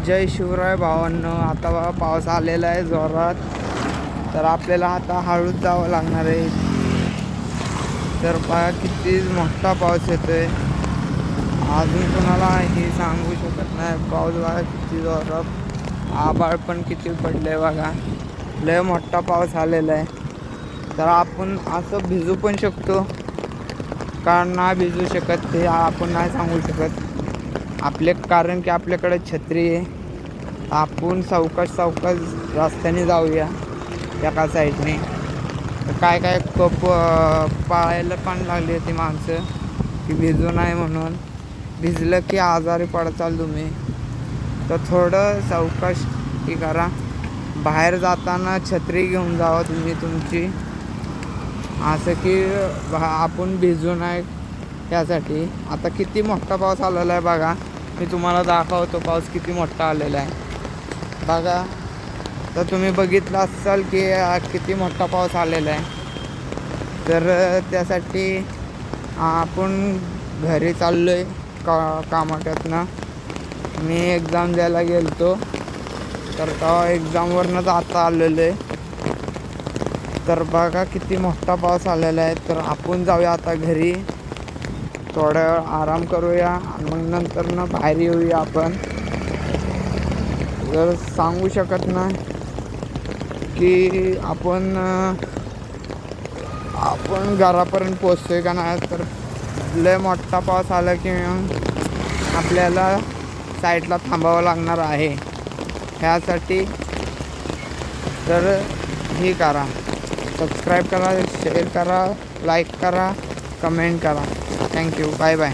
जय शिवराय भावांनो. आता बघा पाऊस आलेला आहे जोरात, तर आपल्याला आता हळूच जावं लागणार आहे. तर बघा किती मोठा पाऊस येतोय, अजून कोणाला हे सांगू शकत नाही. पाऊस बघा किती जोरात, आभाळ पण किती पडले बघा, लय मोठा पाऊस आलेला आहे. तर आपण असं भिजू पण शकतो का ना भिजू शकत ते आपण नाही सांगू शकत आपले, कारण की आपल्याकडे छत्री आहे. आपण सावकाश रस्त्याने जाऊया एका साईडने. तर काय काय पाळायला पण लागली होती माणसं की भिजू नाही म्हणून. भिजलं की आजारी पडचाल तुम्ही, तर थोडं सावकाश हे करा. बाहेर जाताना छत्री घेऊन जावा तुम्ही तुमची, असं की आपण भिजू नाही यासाठी. आता किती मोठा पाऊस आलेला आहे बघा, मी तुम्हाला दाखवतो पाऊस किती मोठा आलेला आहे बघा. तर तुम्ही बघितलं असाल की किती मोठा पाऊस आलेला आहे. तर त्यासाठी आपण घरी चाललो आहे कामाट्यातनं. मी एक्झाम द्यायला गेलतो, तर तेव्हा एक्झामवरनंच आता आलेलो आहे. तर बघा किती मोठा पाऊस आलेला आहे. तर आपण जाऊया आता घरी, थोडा वेळ आराम करूया आणि मग नंतर बाहेर येऊया आपण. जर सांगू शकत नाही की आपण घरापर्यंत पोचतोय का नाही. तर लय मोठा पाऊस आला की आपल्याला साईडला थांबावं लागणार आहे. ह्यासाठी तर हे करा, सबस्क्राईब करा, शेअर करा, लाईक करा, कमेंट करा. Thank you, bye bye.